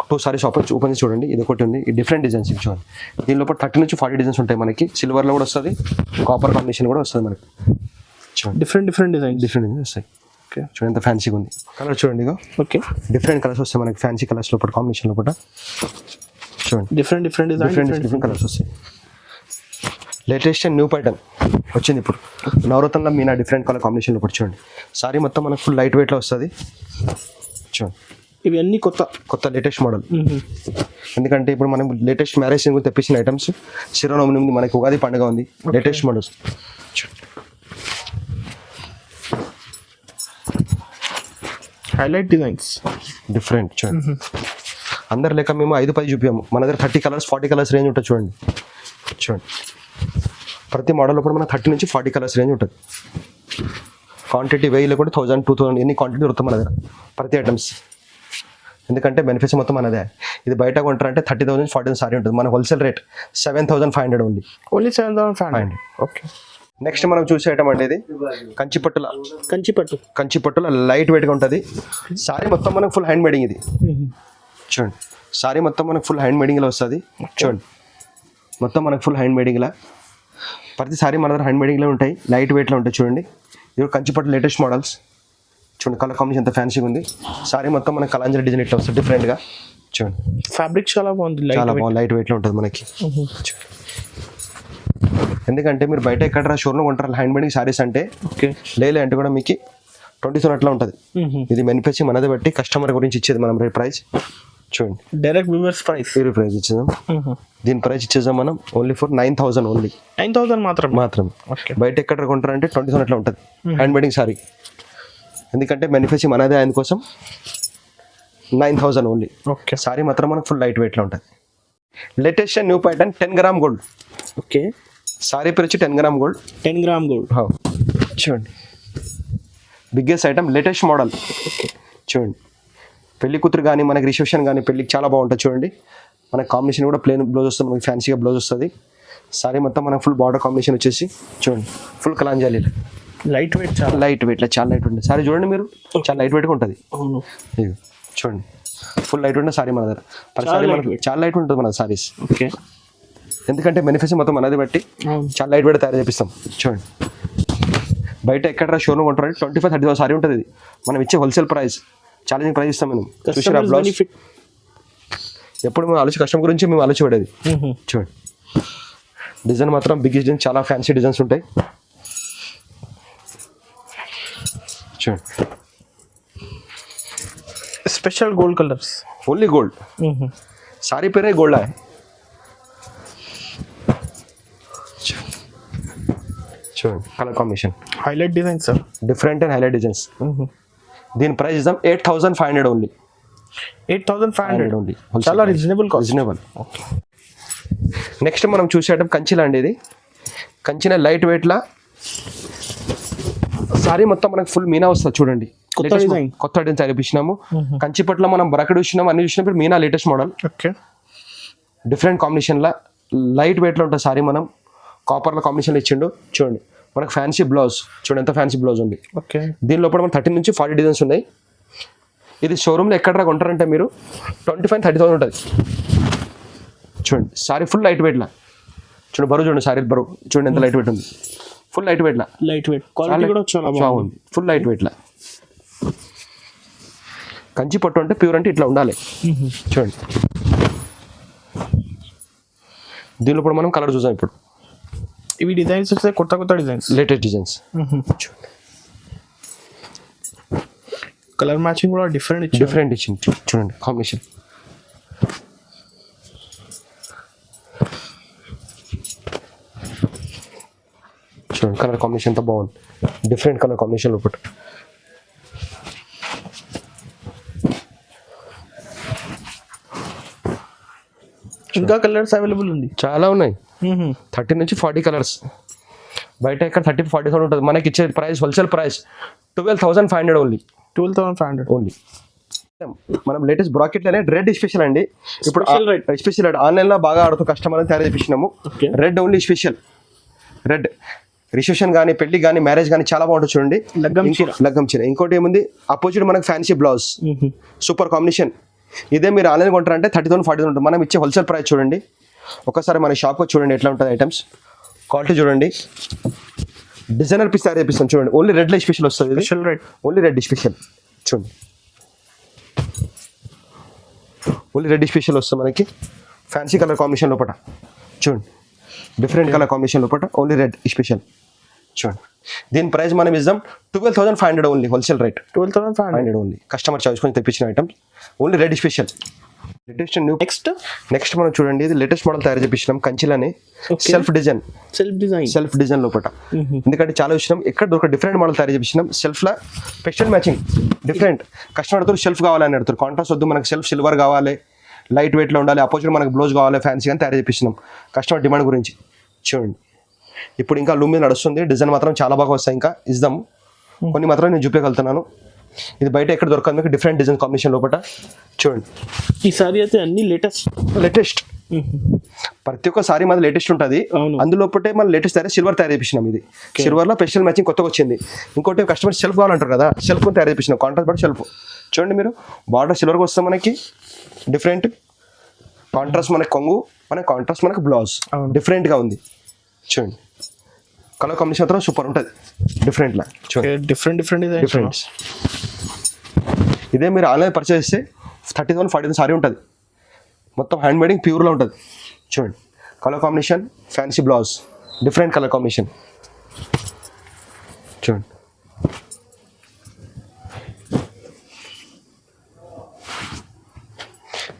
2 సారీస్ ఓపెన్ చేసి చూడండి. ఇది ఒకటి ఉంది, ఈ డిఫరెంట్ డిజైన్స్ చూడండి. దీని లోపల 30 నుంచి 40 డిజైన్స్ ఉంటాయి మనకి. సిల్వర్లో కూడా వస్తుంది, కాపర్ కాంబినేషన్ కూడా వస్తుంది మనకి. చూడండి డిఫరెంట్ డిజైన్స్ వస్తాయి. ఓకే. చూడండి ఎంత ఫ్యాన్సీగా ఉంది. కలర్ చూడండి ఇక. ఓకే. డిఫరెంట్ కలర్స్ వస్తాయి మనకి ఫ్యాన్సీ కలర్స్ లోపల కాంబినేషన్ లోపల. చూడండి డిఫరెంట్ కలర్స్ వస్తాయి. లేటెస్ట్ న్యూ ప్యాటర్న్ వచ్చింది ఇప్పుడు నవరత్నంలో మీనా, డిఫరెంట్ కలర్ కాంబినేషన్ లోపల. చూడండి సారీ మొత్తం మనకు ఫుల్ లైట్ వెయిట్లో వస్తుంది. చూడండి ఇవన్నీ కొత్త లేటెస్ట్ మోడల్. ఎందుకంటే ఇప్పుడు మనం లేటెస్ట్ మ్యారేజ్ తెప్పించిన ఐటమ్స్. శ్రీరామనవమి ఉంది మనకి, ఉగాది పండుగ ఉంది, latest models. Highlight designs different. చూడండి అందరు లెక్క మేము 5-10 చూపాము, మన దగ్గర 30 కలర్స్ 40 కలర్స్ రేంజ్ ఉంటుంది. చూడండి ప్రతి మోడల్ లోపల మనకు 30 నుంచి 40 కలర్స్ రేంజ్ ఉంటుంది. క్వాంటిటీ 1000 లేకుంటే 1000 2000 ఎన్ని క్వాంటిటీ దొరుకుతుంది మన దగ్గర ప్రతి ఐటమ్స్. ఎందుకంటే బెనిఫిట్స్ మొత్తం మనదే. ఇది బయట కొంటారంటే 30,000 40,000 సారీ ఉంటుంది. మన wholesale rate 7,500 only. 7,500. Okay. Next మనం చూసే ఐటమ్ అంటే ఇది కంచిపట్టుల లైట్ వెయిట్గా ఉంటుంది. సారీ మొత్తం మనకు ఫుల్ హ్యాండ్ మేడింగ్. ఇది చూడండి సారీ మొత్తం మనకు ఫుల్ హ్యాండ్ మేడింగ్లో వస్తుంది. చూడండి మొత్తం మనకు ఫుల్ హ్యాండ్ మేడింగ్లా, ప్రతి సారీ మన దగ్గర హ్యాండ్ మేడింగ్లో ఉంటాయి, లైట్ వెయిట్లో ఉంటాయి. చూడండి ఇవి కంచిపట్టు లేటెస్ట్ మోడల్స్. చూడండి కలర్ కాంబినేషన్ ఎంత ఫ్యాన్సీగా ఉంది. సారీ మొత్తం మనకి కలాంజలి డిజైన్ ఇట్లా వస్తుంది డిఫరెంట్గా. చూడండి ఫ్యాబ్రిక్ చాలా బాగుంది, చాలా బాగుంది, లైట్ వెయిట్లో ఉంటుంది మనకి. ఎందుకంటే మీరు బయట ఎక్కడ షోరూమ్ కొంటారు హ్యాండ్ మేడింగ్ సారీస్ అంటే, ఓకే లేలే అంటే కూడా మీకు 20,000 అట్లా ఉంటుంది. ఇది మ్యానుఫ్యాక్చరింగ్ మనది బట్టి కస్టమర్ గురించి ఇచ్చేది మనం ప్రైస్. చూడండి డైరెక్ట్ వ్యూవర్స్ ప్రైస్, వేరే ప్రైస్ ఇచ్చేద్దాం. దీని ప్రైస్ ఇచ్చేద్దాం మనం ఓన్లీ ఫర్ 9,000 ఓన్లీ. 9,000 మాత్రం. బయట ఎక్కడ కొంటారంటే 20,000 అట్లా ఉంటుంది హ్యాండ్ మేడింగ్ సారీ. ఎందుకంటే మ్యానుఫ్యాక్చరింగ్ మనదే, అందుకోసం 9,000 ఓన్లీ. ఓకే సారీ మాత్రం మనకు ఫుల్ లైట్ వెయిట్లో ఉంటుంది. Latest and new pattern 10 gram gold. Okay sorry పేరు వచ్చి 10 గ్రామ్ గోల్డ్. 10 gram gold. చూడండి బిగ్గెస్ట్ ఐటమ్, లేటెస్ట్ మోడల్. చూడండి పెళ్లి కూతురు కానీ మనకి రిసెప్షన్ కానీ పెళ్ళికి చాలా బాగుంటుంది. చూడండి మనకి కాంబినేషన్ కూడా ప్లేన్ బ్లౌజ్ వస్తుంది, మనకి ఫ్యాన్సీగా బ్లౌజ్ వస్తుంది. సారీ మొత్తం మనకు ఫుల్ బార్డర్ కాంబినేషన్ వచ్చేసి చూడండి ఫుల్ కలాంజలి, లైట్ వెయిట్, చాలా లైట్ వెయిట్లో చాలా లైట్ ఉంటుంది. సారీ చూడండి మీరు చాలా లైట్ వెయిట్గా ఉంటుంది. ఇది చూడండి ఫుల్ లైట్ ఉంటుంది సారీ మన దగ్గర. సారీ మనకి చాలా లైట్ ఉంటుంది మన సారీస్. ఓకే ఎందుకంటే మ్యానుఫ్యాక్చరింగ్ మొత్తం మనది బట్టి చాలా లైట్ వెయిట్ తయారు చేపిస్తాం. చూడండి బయట ఎక్కడ షోరూమ్ కొంటారంటే 25-30 సారీ ఉంటుంది. ఇది మనం ఇచ్చే హోల్సేల్ ప్రైస్, ఛాలెంజింగ్ ప్రైస్ ఇస్తాం మేము. చూసారా బ్లౌజ్, ఎప్పుడు మేము కస్టమర్ గురించి మేము ఆలోచపడేది. చూడండి డిజైన్ మాత్రం బిగ్ డిజైన్, చాలా ఫ్యాన్సీ డిజైన్స్ ఉంటాయి. చూడండి special gold colours, only gold. Sorry పేరే గోల్డ్. చూడండి colour combination, highlight design sir, different and highlight designs. దీని ప్రైస్ ఇద్దాం 8,500 ఓన్లీ. 8,500 ఓన్లీ, చాలా రీజనబుల్ కాస్ట్. రీజనబుల్. నెక్స్ట్ మనం చూసేటం కంచిలా అండి. ఇది కంచిన లైట్ వెయిట్లా సారీ మొత్తం మనకు ఫుల్ మీనా వస్తుంది. చూడండి కొత్త డిజైన్ తయారు చేసినాము. కంచిపట్లో మనం బ్రాకెట్ చూసినాము, అన్ని చూసినప్పుడు మీనా లేటెస్ట్ మోడల్. ఓకే డిఫరెంట్ కాంబినేషన్లా లైట్ వెయిట్లో ఉంటుంది సారీ. మనం కాపర్లో కాంబినేషన్లో ఇచ్చిండు. చూడండి మనకు ఫ్యాన్సీ బ్లౌజ్, చూడండి ఎంత ఫ్యాన్సీ బ్లౌజ్ ఉంది. ఓకే దీని లోపల మనం 13 నుంచి 40 డిజైన్స్ ఉన్నాయి. ఇది షోరూమ్లో ఎక్కడ కొంటారంటే మీరు 25,000-30,000 ఉంటుంది. చూడండి సారీ ఫుల్ లైట్ వెయిట్లా. చూడండి బరువు, చూడండి సారీ బరువు చూడండి ఎంత లైట్ వెయిట్ ఉంది. ఫుల్ లైట్ వెయిట్లా, లైట్ వెయిట్ క్వాలిటీ కూడా చాలా బాగుంది. Full light వెయిట్లా. కంచి పట్టు అంటే ప్యూర్ అంటే ఇట్లా ఉండాలి. చూడండి దీనిలో కూడా మనం కలర్ చూసాం. ఇప్పుడు ఇవి డిజైన్స్ వస్తాయి, కొత్త designs, latest designs. Colour matching కూడా డిఫరెంట్ ఇచ్చింది. చూడండి కాంబినేషన్. చూడండి కలర్ కాంబినేషన్ ఎంత బాగుంది, డిఫరెంట్ కలర్ కాంబినేషన్ లోపల. ఇంకా కలర్స్ అవైలబుల్ ఉంది, చాలా ఉన్నాయి. 30 నుంచి 40 కలర్స్. బయట ఇక్కడ 30-40,000 ఉంటుంది. మనకి ఇచ్చే price wholesale price 12,500 only. 12,500 only. మనం లేటెస్ట్ బ్రాకెట్లోనే రెడ్ స్పెషల్ అండి. ఇప్పుడు స్పెషల్ రెడ్ ఆన్లైన్లో బాగా ఆడుతూ కస్టమర్ తయారు చేపించినాము. Red only special red. Reception కానీ పెళ్లి కానీ మ్యారేజ్ కానీ చాలా బాగుంటుంది. చూడండి లగ్గం చీర. ఇంకోటి ఏముంది అపోజిట్ మనకు ఫ్యాన్సీ బ్లౌజ్, సూపర్ కాంబినేషన్. ఇదే మీరు ఆన్లైన్ కొంటారంటే 30,000-40,000 ఉంటుంది. మనం ఇచ్చే హోల్సేల్ ప్రైస్ చూడండి. ఒకసారి మన షాప్కి చూడండి ఎట్లా ఉంటుంది ఐటమ్స్. క్వాలిటీ చూడండి, డిజైనర్ పీస్ తయారు చేపిస్తాం. చూడండి ఓన్లీ రెడ్లో స్పెషల్ వస్తుంది. Special red, only red special. చూడండి ఓన్లీ రెడ్ స్పెషల్ వస్తుంది మనకి. ఫ్యాన్సీ కలర్ కాంబినేషన్ లోపల చూడండి, డిఫరెంట్ కలర్ కాంబినేషన్ లోపల ఓన్లీ రెడ్ స్పెషల్. చూడండి దీని ప్రైస్ మనం ఇద్దాం 12,500 only, wholesale rate 12,500 only. Customer choice కొంచెం తెప్పించిన items only red special. Latest new. Next మనం చూడండి ఇది లేటెస్ట్ మోడల్ తయారు చేపించినాం కంచిలానే. సెల్ఫ్ డిజైన్ లోపల. ఎందుకంటే చాలా విషయం ఎక్కడ దొరక డిఫరెంట్ మోడల్ తయారు చేపించినాం. సెల్ఫ్లా పెస్టల్ మ్యాచింగ్ డిఫరెంట్. కస్టమర్ అడుగుతారు షెల్ఫ్ కావాలని అడుగుతారు. కాంట్రాస్ట్ వద్దు మనకు సెల్ఫ్ సిల్వర్ కావాలి, లైట్ వెయిట్లో ఉండాలి, అపోజిట్ మనకు బ్లౌజ్ కావాలి, ఫ్యాన్సీ అని తయారు చేపించినాం కస్టమర్ డిమాండ్ గురించి. చూడండి ఇప్పుడు ఇంకా లూమ్ మీద నడుస్తుంది. డిజైన్ మాత్రం చాలా బాగా వస్తాయి. ఇంకా ఇద్దాము కొన్ని మాత్రం నేను చూపించగలుగుతున్నాను. ఇది బయట ఎక్కడ దొరకదు మీకు, డిఫరెంట్ డిజైన్ కాంబినేషన్ లోపల. చూడండి ఈ సారీ అయితే అన్ని లేటెస్ట్ ప్రతి ఒక్క సారీ మాది లేటెస్ట్ ఉంటుంది. అవును. అందులోపటే మనం లేటెస్ట్ తయారు సిల్వర్ తయారు చేపించినాం. ఇది సిల్వర్లో స్పెషల్ మ్యాచింగ్ కొత్తగా వచ్చింది. ఇంకోటి కస్టమర్ షెల్ఫ్ కావాలంటారు కదా, షెల్ఫ్ తయారు చేపించినాం. కాంట్రాస్ట్ బట్ షెల్ఫ్ చూడండి మీరు, బార్డర్ సిల్వర్గా వస్తాం మనకి, డిఫరెంట్ కాంట్రాస్ట్ మనకి కొంగు, మనకి కాంట్రాస్ట్ మనకి బ్లౌజ్ డిఫరెంట్గా ఉంది చూడండి. కలర్ కాంబినేషన్ మాత్రం సూపర్ ఉంటుంది, డిఫరెంట్లా చూడండి. డిఫరెంట్ ఇదే మీరు ఆన్లైన్ పర్చేస్ చేస్తే 30,000 40,000 సారీ ఉంటుంది. మొత్తం హ్యాండ్ మేడింగ్ ప్యూర్లో ఉంటుంది చూడండి. Colour combination fancy blouse, different colour combination చూడండి.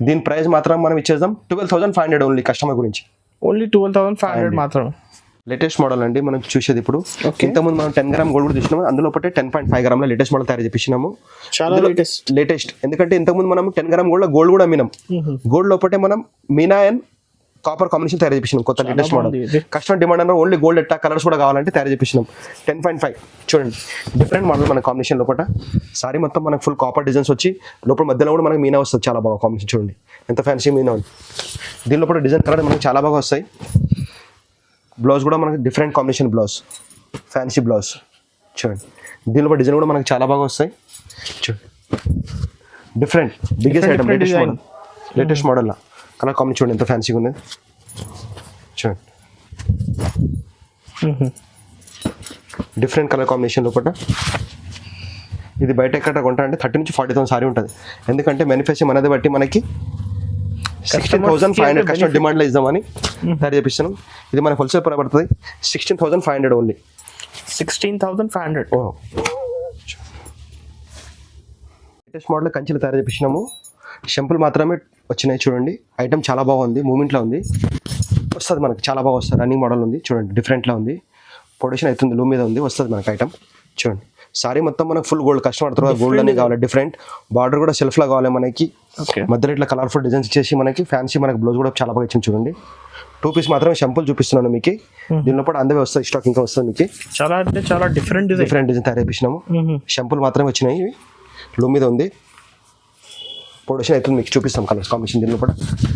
దీని ప్రైస్ మాత్రం మనం ఇచ్చేద్దాం 12,500 ఓన్లీ కస్టమర్ గురించి. ఓన్లీ 12,500 మాత్రం. లేటెస్ట్ మోడల్ అండి మనం చూసేది ఇప్పుడు. ఇంతకుముందు మనం 10 గ్రామ్ గోల్డ్ కూడా చూసినాము, అందులో ఒకటి 10.5 గ్రామ్ల లేటెస్ట్ మోడల్ తయారు చేపించినాము. చాలా లేటెస్ట్ ఎందుకంటే ఇంతకుముందు మనం 10 గ్రామ్ గోల్డ్ కూడా అమ్మినాం. గోల్డ్ లోపటే మనం మీనా అండ్ కాపర్ కాంబినేషన్ తయారు చేపించినాం, కొత్త లేటెస్ట్ మోడల్. కస్టమర్ డిమాండ్ అన్న ఓన్లీ గోల్డ్ ఎట్టా కలర్స్ కూడా కావాలంటే తయారు చేపించినాం. 10.5 చూడండి, డిఫరెంట్ మోడల్ మన కాంబినేషన్ లోపల. సారీ మొత్తం మనకు ఫుల్ కాపర్ డిజైన్స్ వచ్చి లోపల మధ్యలో కూడా మనకి మీనా వస్తుంది, చాలా బాగా కాంబినేషన్ చూడండి ఎంత ఫ్యాన్సీ మీనా ఉంది. దీని లోపల డిజైన్ కలర్ మనకి చాలా బాగా వస్తాయి. బ్లౌజ్ కూడా మనకి different combination blouse, fancy blouse చూడండి. దీనిలో డిజైన్ కూడా మనకి చాలా బాగా వస్తాయి చూడండి. Different biggest item latest model colour combination చూడండి ఎంత ఫ్యాన్సీగా ఉంది చూడండి. డిఫరెంట్ కలర్ కాంబినేషన్ లోపల. ఇది బయట ఎక్కడ కొంటా అంటే 30 నుంచి 40,000 సారీ ఉంటుంది. ఎందుకంటే మ్యానుఫ్యాక్చరింగ్ అనేది బట్టి మనకి 16,500 కస్టమర్ డిమాండ్లో ఇద్దామని తయారు చేపిస్తున్నాం. ఇది మన హోల్సేల్ ప్రైస్ పడుతుంది 16,500 ఓన్లీ. 16,500. లేటెస్ట్ మోడల్ కంచెలు తయారు చేపించినాము. షంపుల్ మాత్రమే వచ్చినాయి చూడండి. ఐటమ్ చాలా బాగుంది, మూమెంట్లో ఉంది, వస్తుంది మనకి చాలా బాగా వస్తుంది. రన్నింగ్ మోడల్ ఉంది చూడండి, డిఫరెంట్లో ఉంది, ప్రొడక్షన్ అవుతుంది, లూమ్ మీద ఉంది, వస్తుంది మనకి ఐటమ్ చూడండి. సారీ మొత్తం మనకు ఫుల్ గోల్డ్, కస్టమర్ తర్వాత గోల్డ్ అనే కావాలి, డిఫరెంట్ బార్డర్ కూడా సెల్ఫ్లా కావాలి మనకి. మధ్యలో ఇట్లా కలర్ఫుల్ డిజైన్స్ ఇచ్చేసి మనకి ఫ్యాన్సీ మనకి బ్లౌజ్ కూడా చాలా బాగా ఇచ్చింది చూడండి. 2 పీస్ మాత్రమే షంపుల్ చూపిస్తున్నాను మీకు. దీనిలో కూడా అందవే వస్తుంది, స్టాక్ ఇంకా వస్తుంది మీకు. చాలా అంటే చాలా డిఫరెంట్ డిజైన్ తయారు చేపించినాము. షంపుల్ మాత్రమే వచ్చినాయి, లూమ్ మీద ఉంది, ప్రొడక్షన్ అవుతుంది మీకు చూపిస్తాం కలర్స్ కాంబినేషన్. దీనిలో కూడా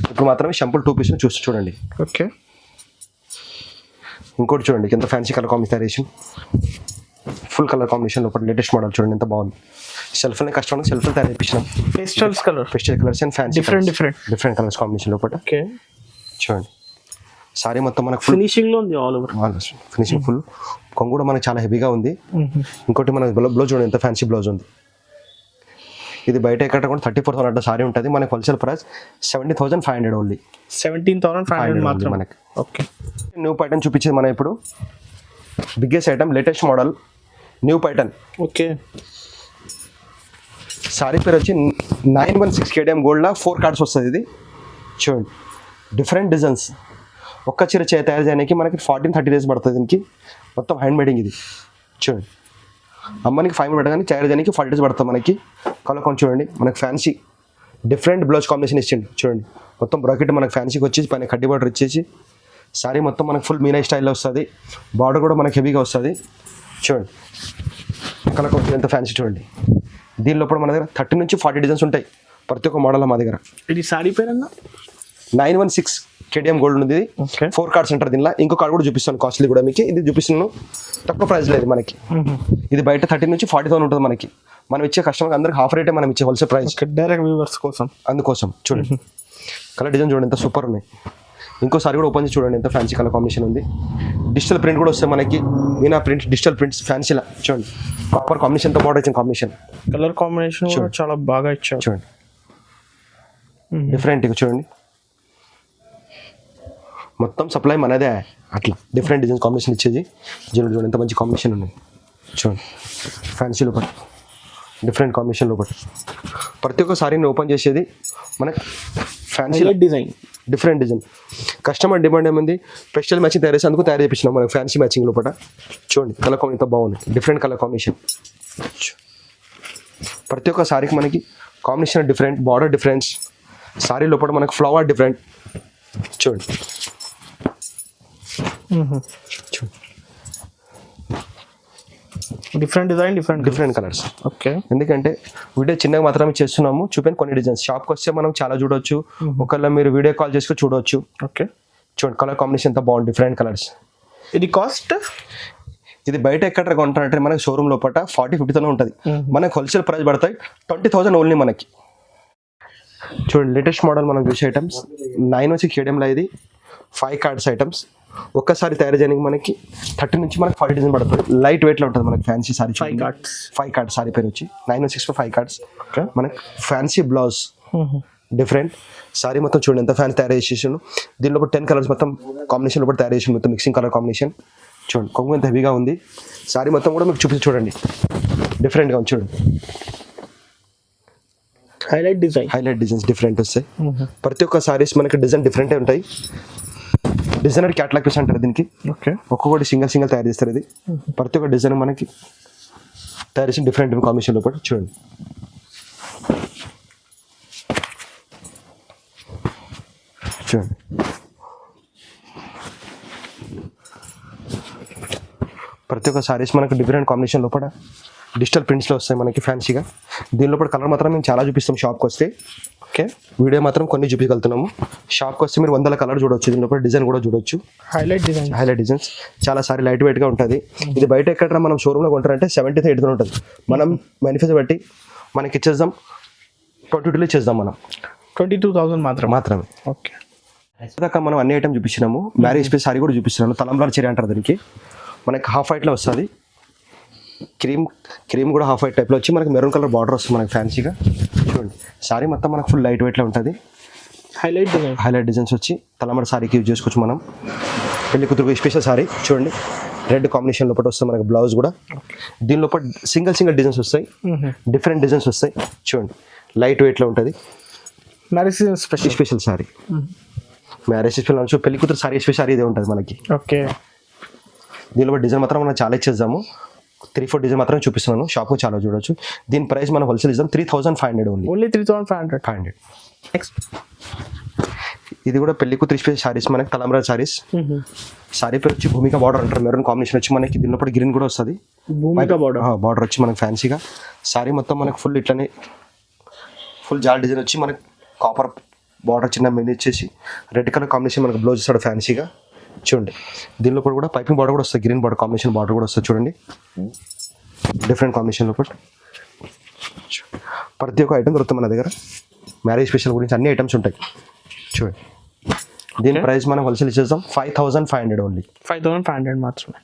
ఇప్పుడు మాత్రమే షంపుల్ 2 పీస్ చూడండి. ఓకే, ఇంకోటి చూడండి ఎంత ఫ్యాన్సీ కలర్ కాంబినేషన్ తయారు చేసి, ఫుల్ కలర్ కాంబినేషన్ లోపల లేటెస్ట్ మోడల్ చూడండి ఎంత బాగుంది. సెల్ఫ్ని కస్టమర్ సెల్ఫ్ తయారు చేయించినాం. Pastel colours and fancy different colours combination లోపల. ఓకే చూడండి. సారీ మొత్తం మనకు ఫినిషింగ్ లో ఉంది, ఆల్ ఓవర్ ఫినిషింగ్ ఫుల్. కొంగు కూడా మనకు చాలా హెవీగా ఉంది. ఇంకోటి మన బ్లౌజ్ చూడండి ఎంత ఫ్యాన్సీ బ్లౌజ్ ఉంది. ఇది బయట ఎక్కడ కూడా 34,000 సారీ ఉంటుంది, మనకి హోల్సేల్ ప్రైస్ 17,500 ఓన్లీ. 17,500 మాత్రం మనకి. ఓకే, న్యూ ప్యాటర్న్ చూపించేది మనం ఇప్పుడు. Biggest item latest model new pattern. Okay, sorry పేరు వచ్చి 916 KDM గోల్డ్లో 4 కార్డ్స్ వస్తుంది. ఇది చూడండి, డిఫరెంట్ డిజైన్స్. ఒక్క చీర తయారు చేయడానికి మనకి 14-30 డేస్ పడుతుంది. దీనికి మొత్తం హ్యాండ్ మేడింగ్. ఇది చూడండి, అమ్మనికి 5 మినిట్ కానీ తయారు చేయడానికి 40 డేస్ పడుతుంది మనకి. కలర్ కొంచెం చూడండి, మనకి ఫ్యాన్సీ డిఫరెంట్ బ్లౌజ్ కాంబినేషన్ ఇచ్చింది చూడండి. మొత్తం బ్రాకెట్ మనకి ఫ్యాన్సీకి వచ్చేసి పైన కడ్డీ బార్డర్ ఇచ్చేసి, సారీ మొత్తం మనకి ఫుల్ మీనా స్టైల్లో వస్తుంది, బార్డర్ కూడా మనకి హెవీగా వస్తుంది చూడండి. కలర్ కొంచెం ఎంత ఫ్యాన్సీ చూడండి. దీని లోపల మన దగ్గర 30 నుంచి 40 డిజైన్స్ ఉంటాయి ప్రతి ఒక్క మోడల్ మా దగ్గర. ఇది సారీ పేరన్నా 916 KDM గోల్డ్ ఉంది. ఇది 4 కార్డ్స్ అంటారు. దీనిలో ఇంకో కార్డ్ కూడా చూపిస్తాను, కాస్ట్లీ కూడా మీకు. ఇది చూపిస్తున్నాను తక్కువ ప్రైస్ లేదు మనకి. ఇది బయట 30 నుంచి 40,000 ఉంటుంది మనకి. మనం ఇచ్చే కస్టమర్ అందరికి హాఫ్ రేటే మనం ఇచ్చే హోల్సేల్ ప్రైస్, డైరెక్ట్ వ్యూవర్స్ కోసం. అందుకోసం చూడండి. కలర్ డిజైన్ చూడండి ఎంత సూపర్ ఉన్నాయి. ఇంకోసారి కూడా ఓపెన్ చేసి చూడండి ఎంత ఫ్యాన్సీ కలర్ కాంబినేషన్ ఉంది. డిజిటల్ ప్రింట్ కూడా వస్తాయి మనకి, మీనా ప్రింట్, డిజిటల్ ప్రింట్స్ ఫ్యాన్సీలా చూడండి. ప్రాపర్ కాంబినేషన్తో బార్డర్ ఇచ్చిన కాంబినేషన్, కలర్ కాంబినేషన్ చాలా బాగా ఇచ్చారు చూడండి. డిఫరెంట్ చూడండి, మొత్తం సప్లై మనదే. అట్లా డిఫరెంట్ డిజైన్ కాంబినేషన్ ఇచ్చేది చూడండి ఎంత మంచి కాంబినేషన్ ఉన్నాయి చూడండి. ఫ్యాన్సీ లోపల డిఫరెంట్ కాంబినేషన్ లోపల ప్రతి ఒక్క సారీని ఓపెన్ చేసేది మనకి fancy design, different design. Customer demand ఏముంది, స్పెషల్ మ్యాచింగ్ తయారు చేసి అందుకు తయారు చేయించినాం మనకి ఫ్యాన్సీ మ్యాచింగ్ లోపల చూడండి. కలర్ కాంబినేషన్ బాగుంది, డిఫరెంట్ కలర్ కాంబినేషన్. ప్రతి ఒక్క సారీకి మనకి combination different, border difference, sorry లోపల మనకి ఫ్లవర్ డిఫరెంట్ చూడండి. చూడండి different design different colours. Okay. ఎందుకంటే వీడియో చిన్నగా మాత్రమే చేస్తున్నాము, చూపించి కొన్ని డిజైన్స్. షాప్కి వస్తే మనం చాలా చూడొచ్చు, ఒకవేళ మీరు వీడియో కాల్ చేసుకుని చూడవచ్చు. ఓకే. చూడండి కలర్ కాంబినేషన్ ఎంత బాగుంది, డిఫరెంట్ కలర్స్. ఇది కాస్ట్ ఇది బయట ఎక్కడ కొంటారంటే మనకి షోరూమ్ లోపల 40-50 ఉంటుంది, మనకి హోల్సేల్ ప్రైస్ పడతాయి 20,000 ఓన్లీ మనకి. చూడండి లేటెస్ట్ మోడల్ మనం చూసే ఐటమ్స్ 916 కేడియంలో ఇది 5 కార్డ్స్ ఐటమ్స్. ఒక్కసారి తయారు చేయడానికి మనకి 30 నుంచి మనకి 40 డిజైన్ పడుతుంది. లైట్ వెయిట్లో ఉంటుంది మనకి ఫ్యాన్సీ సారీ. 5 కార్డ్స్ సారీ పేరు వచ్చి 916 5 కార్డ్స్. మనకి ఫ్యాన్సీ బ్లౌజ్ డిఫరెంట్ సారీ మొత్తం చూడండి ఎంత ఫ్యాన్ తయారు చేసేసాను. దీనిలో 10 కలర్స్ మొత్తం కాంబినేషన్ లోపల తయారు చేసాను, మొత్తం మిక్సింగ్ కలర్ కాంబినేషన్. చూడండి కొంగు ఎంత హెవీగా ఉంది. సారీ మొత్తం కూడా మీకు చూపించి చూడండి, డిఫరెంట్గా ఉంది చూడండి. హైలైట్ డిజైన్స్ డిఫరెంట్ వస్తాయి. ప్రతి ఒక్క సారీస్ మనకి డిజైన్ డిఫరెంటే ఉంటాయి. డిజైనర్ క్యాటలాగ్ పీస్ అంటారు దీనికి. ఓకే. ఒక్కొక్కటి సింగిల్ తయారు చేస్తారు. ఇది ప్రతి ఒక్క డిజైన్ మనకి తయారు చేసిన డిఫరెంట్ కాంబినేషన్ లోపల చూడండి. చూడండి ప్రతి ఒక్క సారీస్ మనకి డిఫరెంట్ కాంబినేషన్ లోపల డిజిటల్ ప్రింట్స్లో వస్తాయి మనకి ఫ్యాన్సీగా. దీనిలో కలర్ మాత్రం మేము చాలా చూపిస్తాం షాప్కి వస్తే. ఓకే. వీడియో మాత్రం కొన్ని చూపించగలుగుతున్నాము. షాప్కి వస్తే మీరు 100 కలర్ చూడవచ్చు, దీనిలో డిజైన్ కూడా చూడొచ్చు. హైలైట్ డిజైన్స్ చాలా సారీ లైట్ వెయిట్గా ఉంటుంది. ఇది బయట ఎక్కడ మనం షోరూమ్లో కొంటారంటే 70-80 ఉంటుంది. మనం మ్యానుఫ్యాక్చర్ బట్టి మనకి ఇచ్చేద్దాం 22లో ఇచ్చేద్దాం మనం. 22,000 మాత్రమే. ఓకే. దాకా మనం అన్ని ఐటమ్ చూపించినాము. మ్యారేజ్ పీస్ సారీ కూడా చూపిస్తున్నాను. తలంబ్రాల చీర అంటారు దీనికి. మనకి హాఫ్ వైట్లో వస్తుంది. క్రీమ్ కూడా హాఫ్ వైట్ టైప్లో వచ్చి మనకి మెరూన్ కలర్ బార్డర్ వస్తుంది మనకి ఫ్యాన్సీగా. చూడండి సారీ మొత్తం మనకు ఫుల్ లైట్ వెయిట్లో ఉంటుంది. హైలైట్ డిజైన్స్ వచ్చి తలంబ్రాల సారీకి యూజ్ చేసుకోవచ్చు మనం. పెళ్లి కూతురు స్పెషల్ సారీ చూడండి, రెడ్ కాంబినేషన్ లోపల వస్తుంది మనకి బ్లౌజ్ కూడా. దీని లోపల సింగిల్ డిజైన్స్ వస్తాయి, డిఫరెంట్ డిజైన్స్ వస్తాయి. చూడండి లైట్ వెయిట్లో ఉంటుంది. Marriage special sorry, marriage special పెళ్లి కూతురు సారీ స్పెషల్ ఇదే ఉంటుంది మనకి. ఓకే. దీనిలో డిజైన్ మాత్రం మనం చాలా ఇచ్చేద్దాము. 3-4 డిజైన్ మాత్రం చూపిస్తున్నాను, షాప్లో చాలా చూడొచ్చు. దీని ప్రైస్ మనం హోల్సేల్ ఇద్దాం 3,500 ఓన్లీ 3,500. నెక్స్ట్ ఇది కూడా పెళ్లి కూతురు స్పెషల్ సారీస్ మనకి తలంబ్రాల సారీస్. సారీ పేరు వచ్చి భూమిక బార్డర్ అంటారు. మెరూన్ కాంబినేషన్ వచ్చి మనకి దీనిలో గ్రీన్ కూడా వస్తుంది. బార్డర్ వచ్చి మనకి ఫ్యాన్సీగా. సారీ మొత్తం మనకి ఫుల్ ఇట్లనే ఫుల్ జాల్ డిజైన్ వచ్చి మనకి కాపర్ బార్డర్ చిన్న మెయిన్ ఇచ్చేసి రెడ్ కలర్ కాంబినేషన్ మనకి బ్లౌజ్ ఇస్తాడు ఫ్యాన్సీగా. చూడండి దీనిలో కూడా పైపింగ్ బార్డర్ కూడా వస్తుంది, గ్రీన్ బార్డర్ కాంబినేషన్ బార్డర్ కూడా వస్తుంది. చూడండి డిఫరెంట్ కాంబినేషన్ లోపల ప్రతి ఒక్క ఐటమ్ దొరుకుతుంది మన దగ్గర. మ్యారేజ్ స్పెషల్ గురించి అన్ని ఐటమ్స్ ఉంటాయి. చూడండి దీని ప్రైస్ మనం హోల్సేల్ ఇచ్చేస్తాం 5,500 ఓన్లీ. 5,500 మాత్రమే.